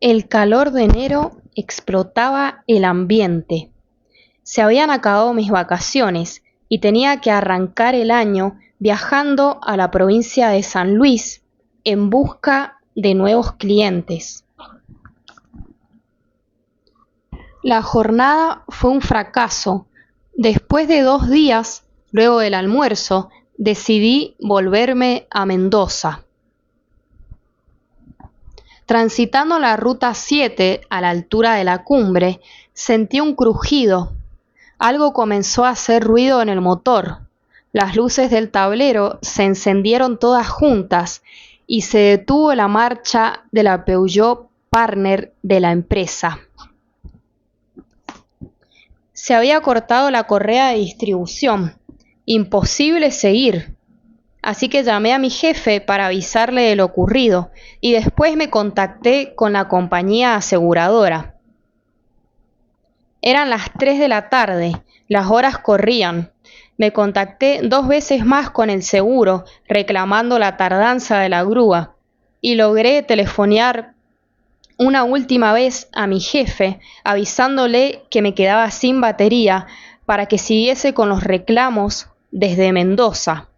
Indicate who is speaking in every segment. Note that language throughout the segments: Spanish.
Speaker 1: El calor de enero explotaba el ambiente. Se habían acabado mis vacaciones y tenía que arrancar el año viajando a la provincia de San Luis en busca de nuevos clientes. La jornada fue un fracaso. Después de 2 días, luego del almuerzo, decidí volverme a Mendoza. Transitando la ruta 7 a la altura de la cumbre, sentí un crujido. Algo comenzó a hacer ruido en el motor. Las luces del tablero se encendieron todas juntas y se detuvo la marcha de la Peugeot Partner de la empresa. Se había cortado la correa de distribución. Imposible seguir. Así que llamé a mi jefe para avisarle de lo ocurrido y después me contacté con la compañía aseguradora. Eran las 3 de la tarde, las horas corrían. Me contacté 2 veces más con el seguro reclamando la tardanza de la grúa y logré telefonear una última vez a mi jefe avisándole que me quedaba sin batería para que siguiese con los reclamos desde Mendoza.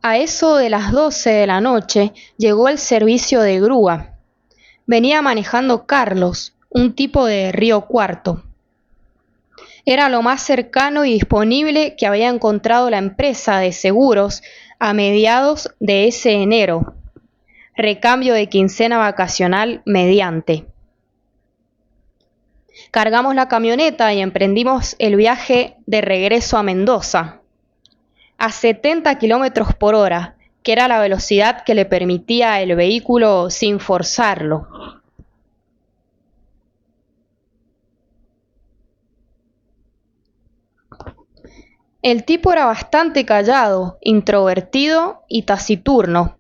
Speaker 1: A eso de las 12 de la noche llegó el servicio de grúa. Venía manejando Carlos, un tipo de Río Cuarto. Era lo más cercano y disponible que había encontrado la empresa de seguros a mediados de ese enero. Recambio de quincena vacacional mediante. Cargamos la camioneta y emprendimos el viaje de regreso a Mendoza. A 70 kilómetros por hora, que era la velocidad que le permitía el vehículo sin forzarlo. El tipo era bastante callado, introvertido y taciturno.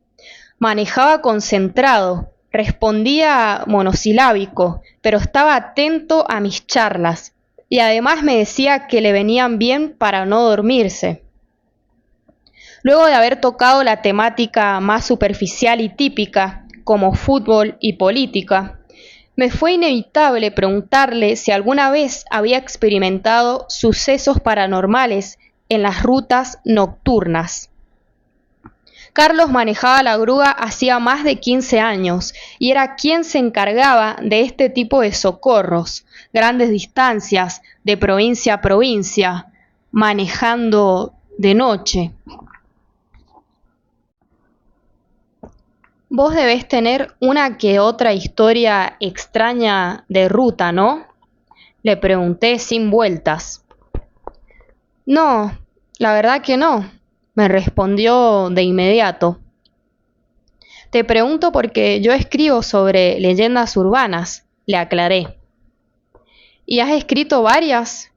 Speaker 1: Manejaba concentrado, respondía monosilábico, pero estaba atento a mis charlas y además me decía que le venían bien para no dormirse. Luego de haber tocado la temática más superficial y típica, como fútbol y política, me fue inevitable preguntarle si alguna vez había experimentado sucesos paranormales en las rutas nocturnas. Carlos manejaba la grúa hacía más de 15 años y era quien se encargaba de este tipo de socorros, grandes distancias, de provincia a provincia, manejando de noche. Vos debés tener una que otra historia extraña de ruta, ¿no? Le pregunté sin vueltas. No, la verdad que no, me respondió de inmediato. Te pregunto porque yo escribo sobre leyendas urbanas, le aclaré. ¿Y has escrito varias?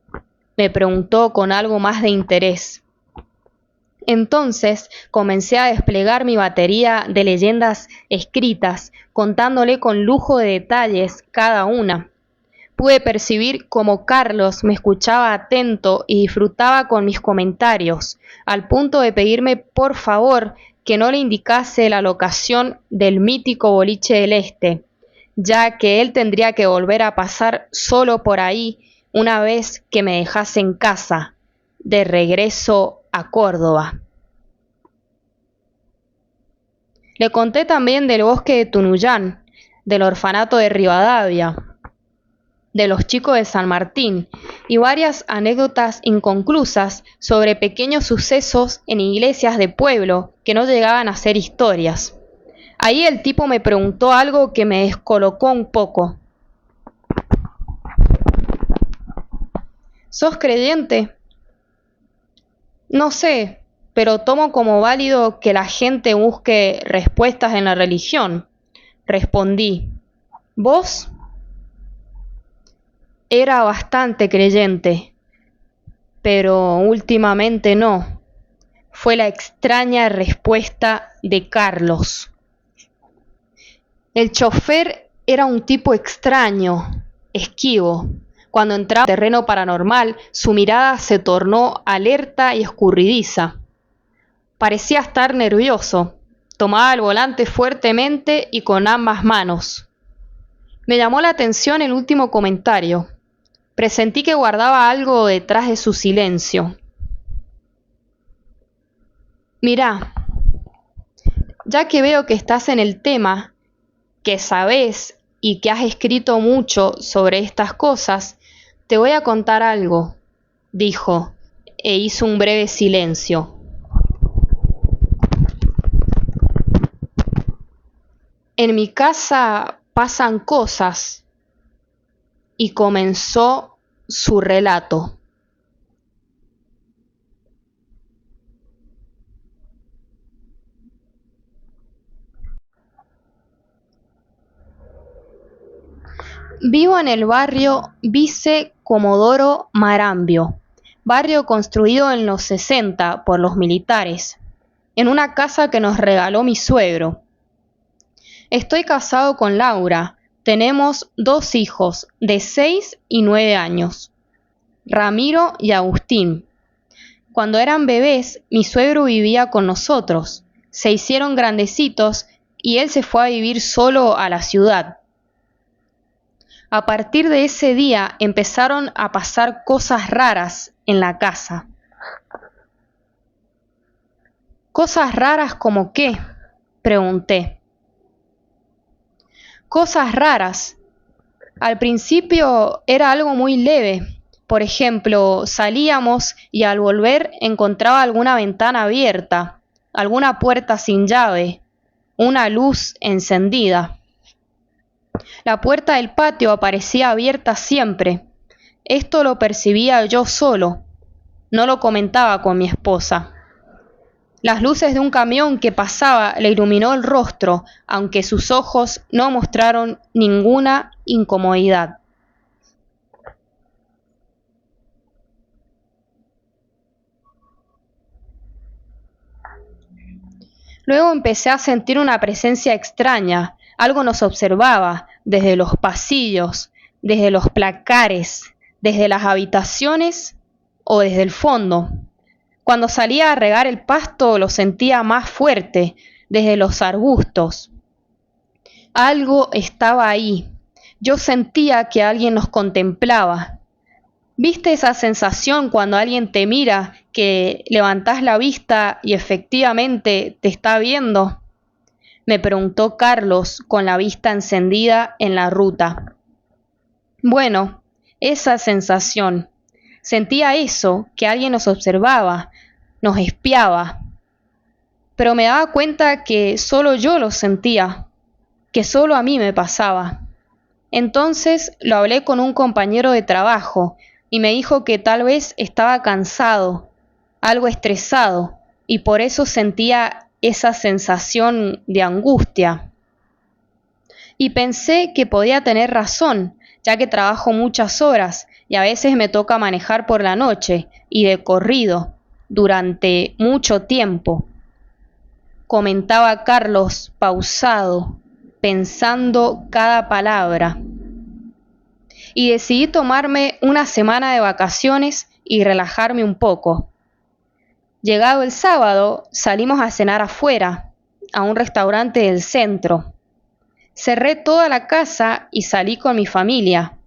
Speaker 1: Me preguntó con algo más de interés. Entonces comencé a desplegar mi batería de leyendas escritas, contándole con lujo de detalles cada una. Pude percibir cómo Carlos me escuchaba atento y disfrutaba con mis comentarios, al punto de pedirme por favor que no le indicase la locación del mítico Boliche del Este, ya que él tendría que volver a pasar solo por ahí una vez que me dejase en casa, de regreso a Córdoba. Le conté también del bosque de Tunuyán, del orfanato de Rivadavia, de los chicos de San Martín y varias anécdotas inconclusas sobre pequeños sucesos en iglesias de pueblo que no llegaban a ser historias. Ahí el tipo me preguntó algo que me descolocó un poco. ¿Sos creyente? No sé, pero tomo como válido que la gente busque respuestas en la religión. Respondí. ¿Vos? Era bastante creyente, pero últimamente no. Fue la extraña respuesta de Carlos. El chofer era un tipo extraño, esquivo. Cuando entraba en terreno paranormal, su mirada se tornó alerta y escurridiza. Parecía estar nervioso. Tomaba el volante fuertemente y con ambas manos. Me llamó la atención el último comentario. Presentí que guardaba algo detrás de su silencio. Mirá, ya que veo que estás en el tema, que sabés y que has escrito mucho sobre estas cosas, te voy a contar algo, dijo, e hizo un breve silencio. En mi casa pasan cosas, y comenzó su relato. Vivo en el barrio Vice Comodoro Marambio, barrio construido en los 60 por los militares, en una casa que nos regaló mi suegro. Estoy casado con Laura, tenemos 2 hijos de 6 y 9 años, Ramiro y Agustín. Cuando eran bebés, mi suegro vivía con nosotros, se hicieron grandecitos y él se fue a vivir solo a la ciudad. A partir de ese día empezaron a pasar cosas raras en la casa. ¿Cosas raras como qué?, pregunté. Cosas raras. Al principio era algo muy leve. Por ejemplo, salíamos y al volver encontraba alguna ventana abierta, alguna puerta sin llave, una luz encendida. La puerta del patio aparecía abierta siempre. Esto lo percibía yo solo. No lo comentaba con mi esposa. Las luces de un camión que pasaba le iluminó el rostro, aunque sus ojos no mostraron ninguna incomodidad. Luego empecé a sentir una presencia extraña. Algo nos observaba desde los pasillos, desde los placares, desde las habitaciones o desde el fondo. Cuando salía a regar el pasto lo sentía más fuerte, desde los arbustos. Algo estaba ahí. Yo sentía que alguien nos contemplaba. ¿Viste esa sensación cuando alguien te mira, que levantás la vista y efectivamente te está viendo?, me preguntó Carlos con la vista encendida en la ruta. Bueno, esa sensación. Sentía eso, que alguien nos observaba, nos espiaba. Pero me daba cuenta que solo yo lo sentía, que solo a mí me pasaba. Entonces lo hablé con un compañero de trabajo y me dijo que tal vez estaba cansado, algo estresado, y por eso sentía esa sensación de angustia. Y pensé que podía tener razón, ya que trabajo muchas horas y a veces me toca manejar por la noche y de corrido, durante mucho tiempo, comentaba Carlos pausado, pensando cada palabra. Y decidí tomarme una semana de vacaciones y relajarme un poco. Llegado el sábado, salimos a cenar afuera, a un restaurante del centro. Cerré toda la casa y salí con mi familia.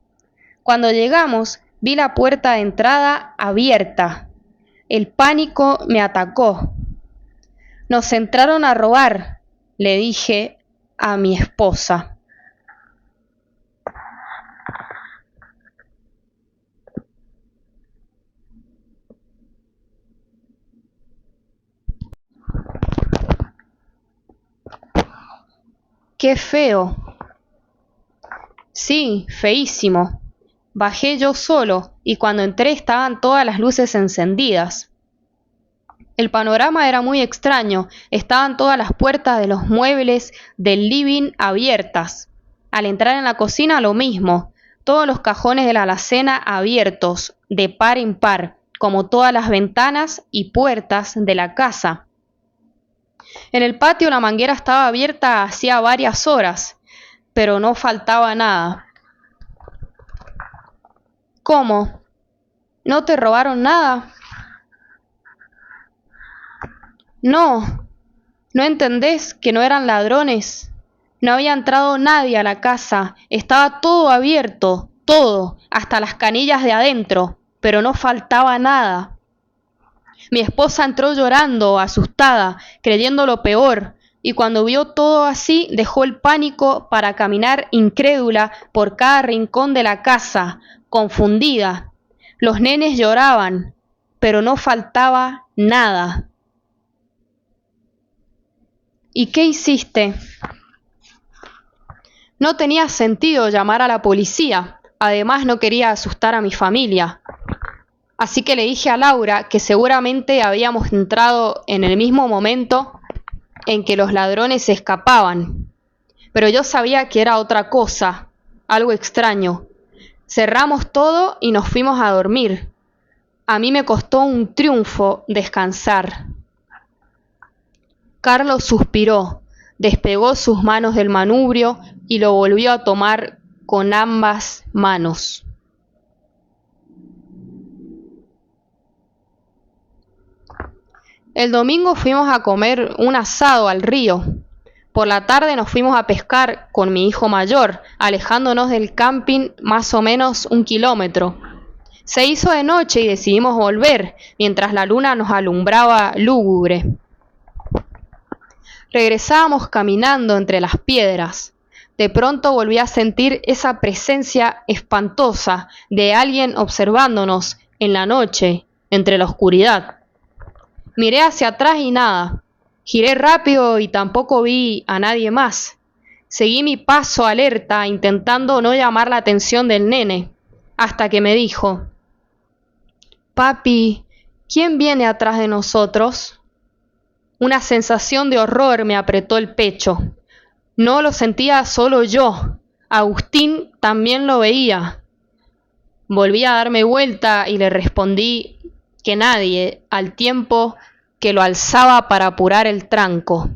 Speaker 1: Cuando llegamos, vi la puerta de entrada abierta. El pánico me atacó. Nos entraron a robar, le dije a mi esposa. ¡Qué feo! Sí, feísimo. Bajé yo solo y cuando entré estaban todas las luces encendidas. El panorama era muy extraño, estaban todas las puertas de los muebles del living abiertas. Al entrar en la cocina lo mismo, todos los cajones de la alacena abiertos, de par en par, como todas las ventanas y puertas de la casa. En el patio la manguera estaba abierta hacía varias horas, pero no faltaba nada. ¿Cómo? ¿No te robaron nada? No, ¿no entendés que no eran ladrones? No había entrado nadie a la casa, estaba todo abierto, todo, hasta las canillas de adentro, pero no faltaba nada. Mi esposa entró llorando, asustada, creyendo lo peor, y cuando vio todo así dejó el pánico para caminar incrédula por cada rincón de la casa, confundida. Los nenes lloraban, pero no faltaba nada. ¿Y qué hiciste? No tenía sentido llamar a la policía, además no quería asustar a mi familia. Así que le dije a Laura que seguramente habíamos entrado en el mismo momento en que los ladrones se escapaban. Pero yo sabía que era otra cosa, algo extraño. Cerramos todo y nos fuimos a dormir. A mí me costó un triunfo descansar. Carlos suspiró, despegó sus manos del manubrio y lo volvió a tomar con ambas manos. El domingo fuimos a comer un asado al río. Por la tarde nos fuimos a pescar con mi hijo mayor, alejándonos del camping más o menos 1 kilómetro. Se hizo de noche y decidimos volver, mientras la luna nos alumbraba lúgubre. Regresábamos caminando entre las piedras. De pronto volví a sentir esa presencia espantosa de alguien observándonos en la noche, entre la oscuridad. Miré hacia atrás y nada. Giré rápido y tampoco vi a nadie más. Seguí mi paso alerta, intentando no llamar la atención del nene, hasta que me dijo: «Papi, ¿quién viene atrás de nosotros?». Una sensación de horror me apretó el pecho. No lo sentía solo yo. Agustín también lo veía. Volví a darme vuelta y le respondí que nadie, al tiempo que lo alzaba para apurar el tranco.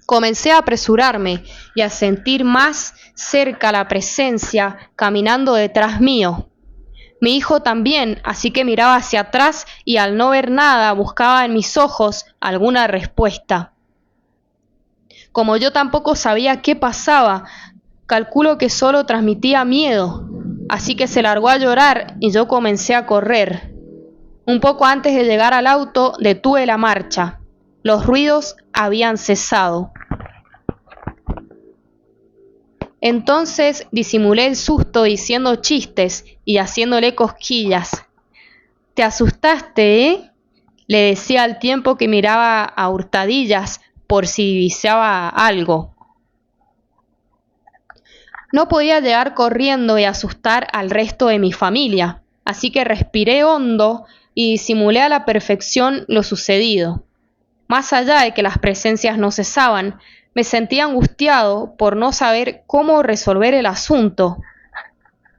Speaker 1: Comencé a apresurarme y a sentir más cerca la presencia caminando detrás mío. Mi hijo también, así que miraba hacia atrás y al no ver nada buscaba en mis ojos alguna respuesta. Como yo tampoco sabía qué pasaba, calculo que solo transmitía miedo, así que se largó a llorar y yo comencé a correr. Un poco antes de llegar al auto detuve la marcha. Los ruidos habían cesado. Entonces disimulé el susto diciendo chistes y haciéndole cosquillas. «¿Te asustaste, eh?», le decía al tiempo que miraba a hurtadillas por si divisaba algo. No podía llegar corriendo y asustar al resto de mi familia, así que respiré hondo y disimulé a la perfección lo sucedido. Más allá de que las presencias no cesaban, me sentía angustiado por no saber cómo resolver el asunto.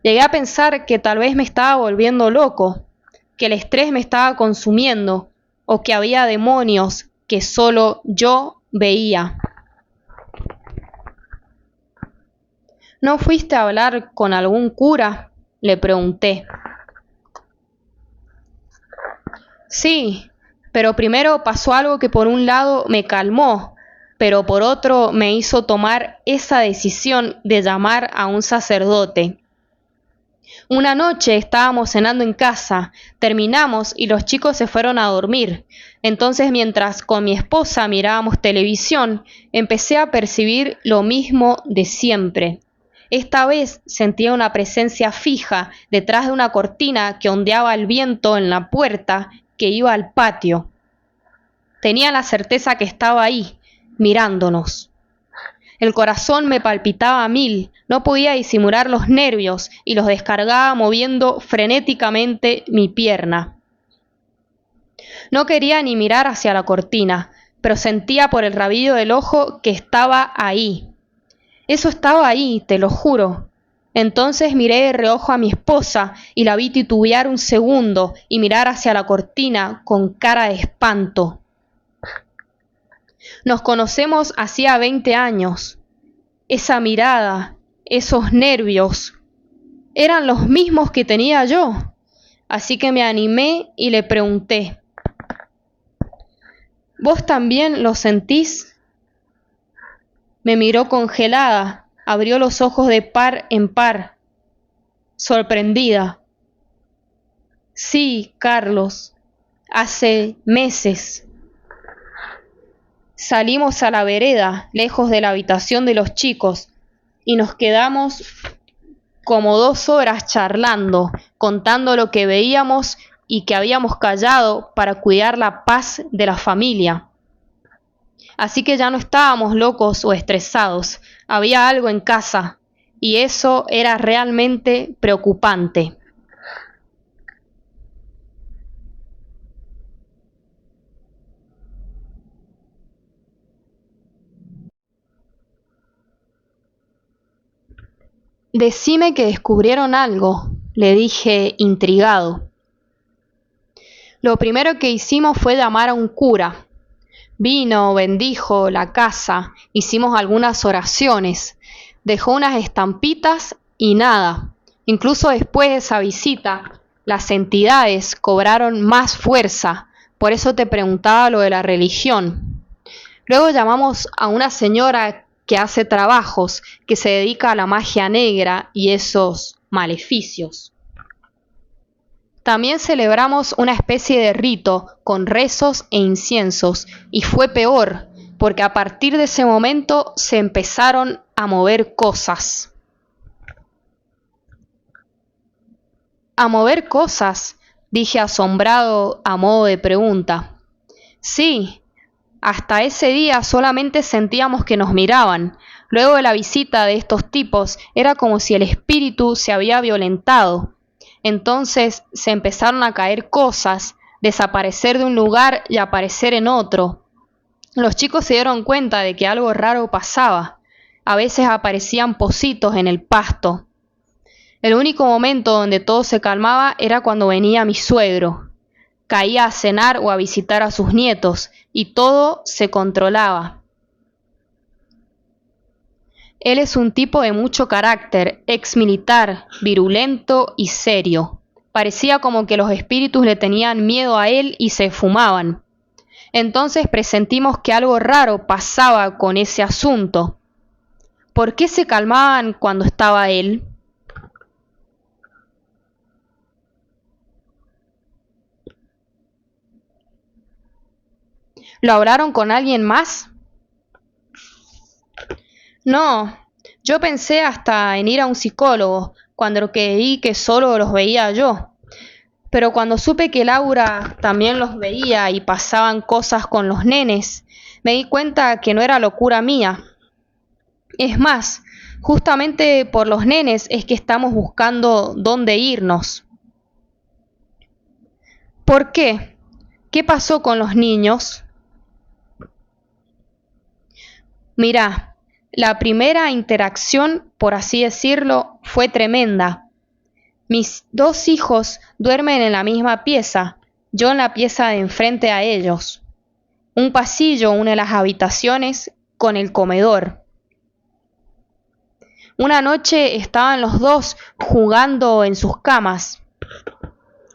Speaker 1: Llegué a pensar que tal vez me estaba volviendo loco, que el estrés me estaba consumiendo o que había demonios que solo yo veía. ¿No fuiste a hablar con algún cura?, le pregunté. Sí, pero primero pasó algo que por un lado me calmó, pero por otro me hizo tomar esa decisión de llamar a un sacerdote. Una noche estábamos cenando en casa, terminamos y los chicos se fueron a dormir. Entonces, mientras con mi esposa mirábamos televisión, empecé a percibir lo mismo de siempre. Esta vez sentía una presencia fija detrás de una cortina que ondeaba el viento en la puerta que iba al patio. Tenía la certeza que estaba ahí, mirándonos. El corazón me palpitaba a 1000, no podía disimular los nervios y los descargaba moviendo frenéticamente mi pierna. No quería ni mirar hacia la cortina, pero sentía por el rabillo del ojo que estaba ahí. Eso estaba ahí, te lo juro. Entonces miré de reojo a mi esposa y la vi titubear un segundo y mirar hacia la cortina con cara de espanto. Nos conocemos hacía 20 años. Esa mirada, esos nervios, eran los mismos que tenía yo. Así que me animé y le pregunté: ¿Vos también lo sentís? Me miró congelada, abrió los ojos de par en par, sorprendida. Sí, Carlos, hace meses. Salimos a la vereda, lejos de la habitación de los chicos, y nos quedamos como 2 horas charlando, contando lo que veíamos y que habíamos callado para cuidar la paz de la familia. Así que ya no estábamos locos o estresados, había algo en casa, y eso era realmente preocupante. Decime que descubrieron algo, le dije intrigado. Lo primero que hicimos fue llamar a un cura. Vino, bendijo la casa, hicimos algunas oraciones, dejó unas estampitas y nada. Incluso después de esa visita, las entidades cobraron más fuerza. Por eso te preguntaba lo de la religión. Luego llamamos a una señora que hace trabajos, que se dedica a la magia negra y esos maleficios. También celebramos una especie de rito con rezos e inciensos, y fue peor, porque a partir de ese momento se empezaron a mover cosas. ¿A mover cosas?, dije asombrado a modo de pregunta. Sí, hasta ese día solamente sentíamos que nos miraban. Luego de la visita de estos tipos era como si el espíritu se había violentado. Entonces se empezaron a caer cosas, desaparecer de un lugar y aparecer en otro. Los chicos se dieron cuenta de que algo raro pasaba. A veces aparecían pocitos en el pasto. El único momento donde todo se calmaba era cuando venía mi suegro. Caía a cenar o a visitar a sus nietos, y todo se controlaba. Él es un tipo de mucho carácter, ex militar, virulento y serio. Parecía como que los espíritus le tenían miedo a él y se fumaban. Entonces presentimos que algo raro pasaba con ese asunto. ¿Por qué se calmaban cuando estaba él? ¿Lo hablaron con alguien más? No, yo pensé hasta en ir a un psicólogo, cuando creí que solo los veía yo. Pero cuando supe que Laura también los veía y pasaban cosas con los nenes, me di cuenta que no era locura mía. Es más, justamente por los nenes es que estamos buscando dónde irnos. ¿Por qué? ¿Qué pasó con los niños? Mirá, la primera interacción, por así decirlo, fue tremenda. Mis 2 hijos duermen en la misma pieza, yo en la pieza de enfrente a ellos. Un pasillo une las habitaciones con el comedor. Una noche estaban los dos jugando en sus camas,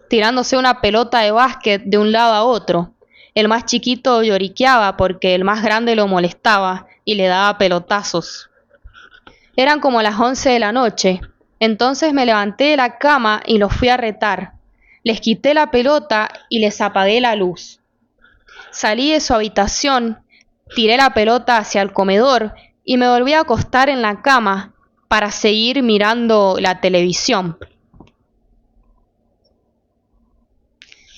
Speaker 1: tirándose una pelota de básquet de un lado a otro. El más chiquito lloriqueaba porque el más grande lo molestaba y le daba pelotazos. Eran como las 11 de la noche. Entonces me levanté de la cama y los fui a retar. Les quité la pelota y les apagué la luz. Salí de su habitación, tiré la pelota hacia el comedor y me volví a acostar en la cama para seguir mirando la televisión.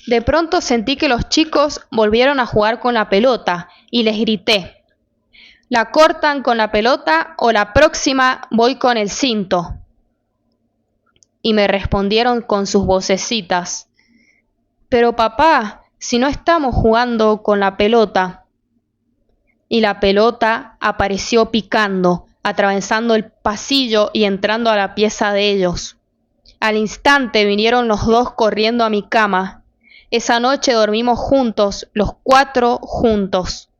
Speaker 1: De pronto sentí que los chicos volvieron a jugar con la pelota y les grité: ¿la cortan con la pelota o la próxima voy con el cinto? Y me respondieron con sus vocecitas: pero papá, si no estamos jugando con la pelota. Y la pelota apareció picando, atravesando el pasillo y entrando a la pieza de ellos. Al instante vinieron los dos corriendo a mi cama. Esa noche dormimos juntos, los 4 juntos.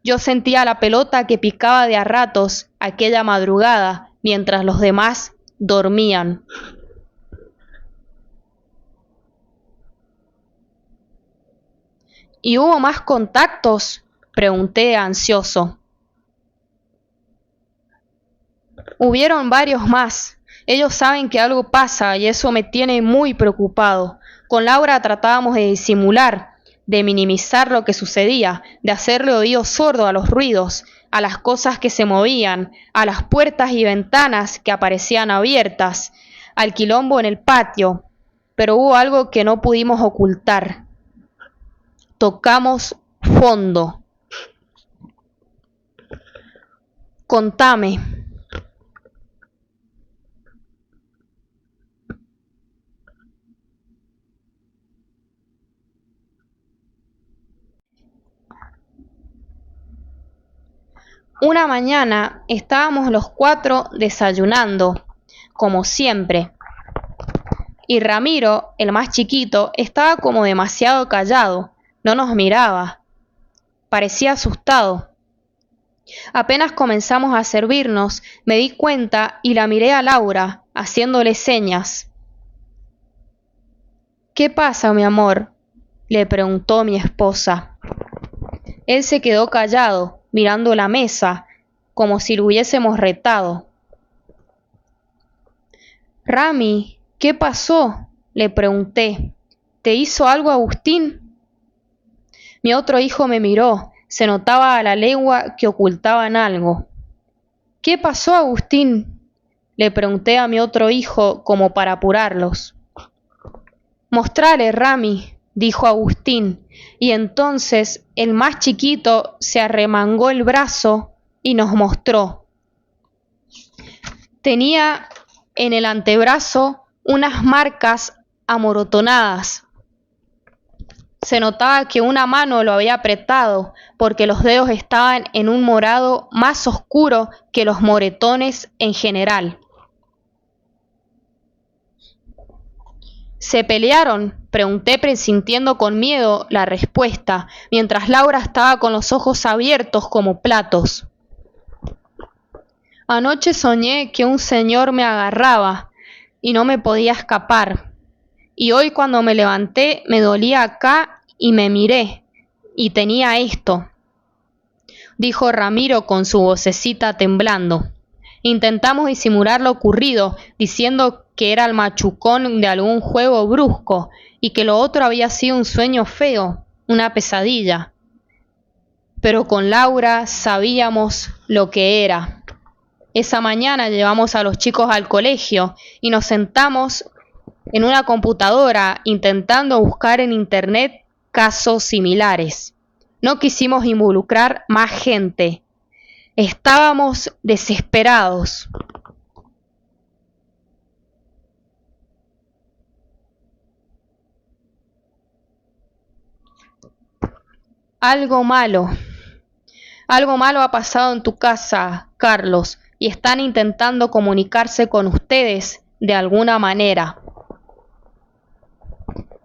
Speaker 1: Yo sentía la pelota que picaba de a ratos aquella madrugada, mientras los demás dormían. ¿Y hubo más contactos Pregunté ansioso. Hubieron varios más. Ellos saben que algo pasa y eso me tiene muy preocupado. Con Laura tratábamos de disimular, de minimizar lo que sucedía, de hacerle oído sordo a los ruidos, a las cosas que se movían, a las puertas y ventanas que aparecían abiertas, al quilombo en el patio. Pero hubo algo que no pudimos ocultar. Tocamos fondo. Contame. Una mañana estábamos los 4 desayunando, como siempre, y Ramiro, el más chiquito, estaba como demasiado callado, no nos miraba, parecía asustado. Apenas comenzamos a servirnos, me di cuenta y la miré a Laura, haciéndole señas. ¿Qué pasa, mi amor?, le preguntó mi esposa. Él se quedó callado, mirando la mesa, como si lo hubiésemos retado. Rami, ¿qué pasó?, le pregunté. ¿Te hizo algo Agustín? Mi otro hijo me miró, se notaba a la legua que ocultaban algo. ¿Qué pasó, Agustín?, le pregunté a mi otro hijo como para apurarlos. Mostrale, Rami, dijo Agustín, y entonces el más chiquito se arremangó el brazo y nos mostró. Tenía en el antebrazo unas marcas amorotonadas. Se notaba que una mano lo había apretado, porque los dedos estaban en un morado más oscuro que los moretones en general. ¿Se pelearon?, pregunté presintiendo con miedo la respuesta, mientras Laura estaba con los ojos abiertos como platos. Anoche soñé que un señor me agarraba y no me podía escapar. Y hoy cuando me levanté me dolía acá y me miré, y tenía esto, dijo Ramiro con su vocecita temblando. Intentamos disimular lo ocurrido, diciendo que era el machucón de algún juego brusco y que lo otro había sido un sueño feo, una pesadilla. Pero con Laura sabíamos lo que era. Esa mañana llevamos a los chicos al colegio y nos sentamos en una computadora intentando buscar en internet casos similares. No quisimos involucrar más gente. Estábamos desesperados. Algo malo ha pasado en tu casa, Carlos, y están intentando comunicarse con ustedes de alguna manera.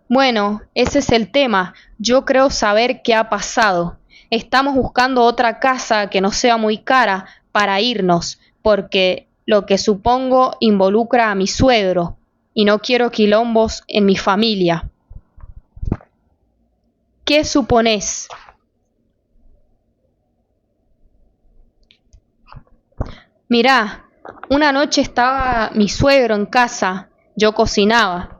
Speaker 1: Bueno, ese es el tema. Yo creo saber qué ha pasado. Estamos buscando otra casa que no sea muy cara para irnos, porque lo que supongo involucra a mi suegro, y no quiero quilombos en mi familia. ¿Qué suponés? Mirá, una noche estaba mi suegro en casa, yo cocinaba.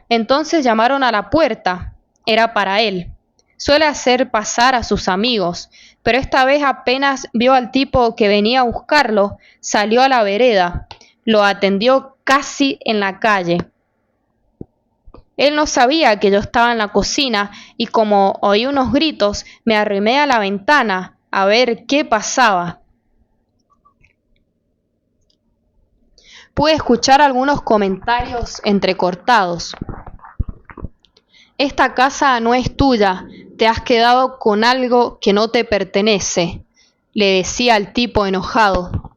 Speaker 1: Entonces llamaron a la puerta, era para él. Suele hacer pasar a sus amigos, pero esta vez apenas vio al tipo que venía a buscarlo, salió a la vereda, lo atendió casi en la calle. Él no sabía que yo estaba en la cocina y como oí unos gritos, me arrimé a la ventana a ver qué pasaba. Pude escuchar algunos comentarios entrecortados. Esta casa no es tuya, te has quedado con algo que no te pertenece, le decía al tipo enojado.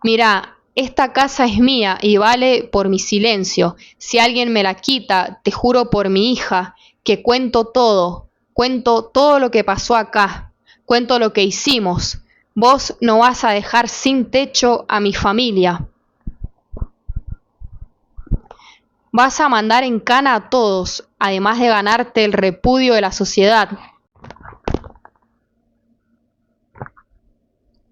Speaker 1: Mirá, esta casa es mía y vale por mi silencio. Si alguien me la quita, te juro por mi hija, que cuento todo lo que pasó acá, cuento lo que hicimos. Vos no vas a dejar sin techo a mi familia. Vas a mandar en cana a todos, además de ganarte el repudio de la sociedad.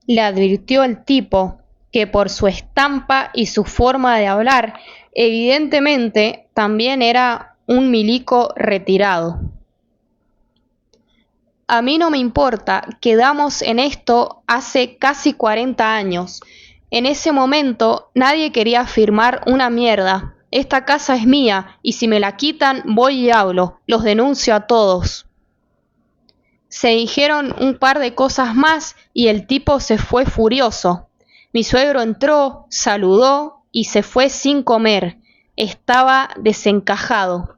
Speaker 1: le advirtió el tipo, que por su estampa y su forma de hablar, evidentemente también era un milico retirado. A mí no me importa, quedamos en esto hace casi 40 años. En ese momento nadie quería firmar una mierda. Esta casa es mía y si me la quitan voy y hablo, los denuncio a todos. Se dijeron un par de cosas más y el tipo se fue furioso. Mi suegro entró, saludó y se fue sin comer. Estaba desencajado.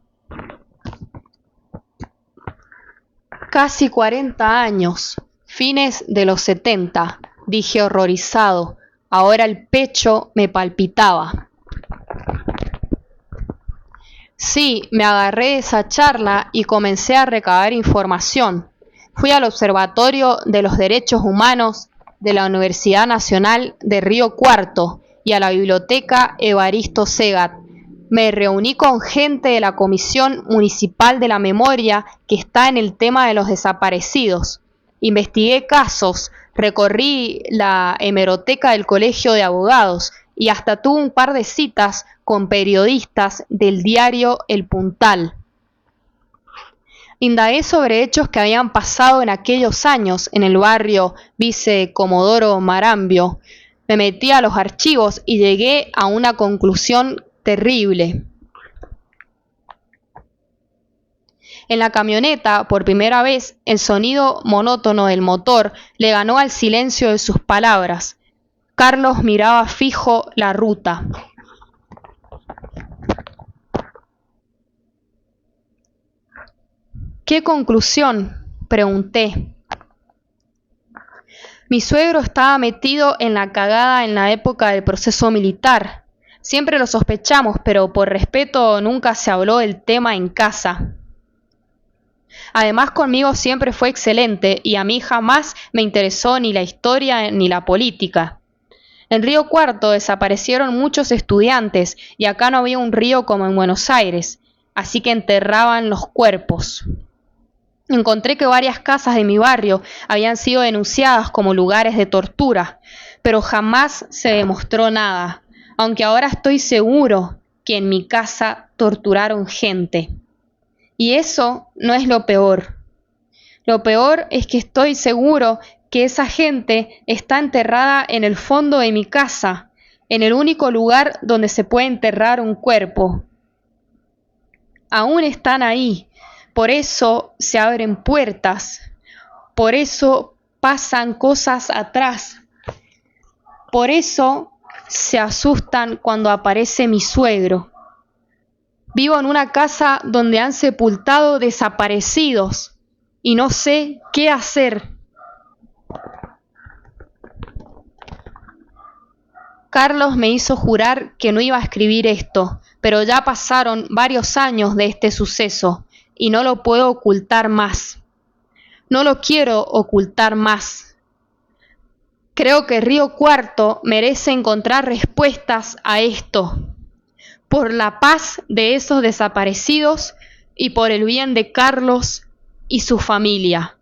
Speaker 1: Casi 40 años, fines de los 70, dije horrorizado. Ahora el pecho me palpitaba. Sí, me agarré de esa charla y comencé a recabar información. Fui al Observatorio de los Derechos Humanos de la Universidad Nacional de Río Cuarto y a la Biblioteca Evaristo Segat. Me reuní con gente de la Comisión Municipal de la Memoria que está en el tema de los desaparecidos. Investigué casos, recorrí la hemeroteca del Colegio de Abogados y hasta tuve un par de citas con periodistas del diario El Puntal. Indagué sobre hechos que habían pasado en aquellos años en el barrio Vice Comodoro Marambio. Me metí a los archivos y llegué a una conclusión terrible. En la camioneta, por primera vez, el sonido monótono del motor le ganó al silencio de sus palabras. Carlos miraba fijo la ruta. ¿Qué conclusión?, pregunté. Mi suegro estaba metido en la cagada en la época del proceso militar. Siempre lo sospechamos, pero por respeto nunca se habló del tema en casa. Además, conmigo siempre fue excelente y a mí jamás me interesó ni la historia ni la política. En Río Cuarto desaparecieron muchos estudiantes y acá no había un río como en Buenos Aires, así que enterraban los cuerpos. Encontré que varias casas de mi barrio habían sido denunciadas como lugares de tortura, pero jamás se demostró nada, aunque ahora estoy seguro que en mi casa torturaron gente. Y eso no es lo peor. Lo peor es que estoy seguro que esa gente está enterrada en el fondo de mi casa, en el único lugar donde se puede enterrar un cuerpo. Aún están ahí, por eso se abren puertas, por eso pasan cosas atrás, por eso se asustan cuando aparece mi suegro. Vivo en una casa donde han sepultado desaparecidos y no sé qué hacer. Carlos me hizo jurar que no iba a escribir esto, pero ya pasaron varios años de este suceso y no lo puedo ocultar más. No lo quiero ocultar más. Creo que Río Cuarto merece encontrar respuestas a esto, por la paz de esos desaparecidos y por el bien de Carlos y su familia.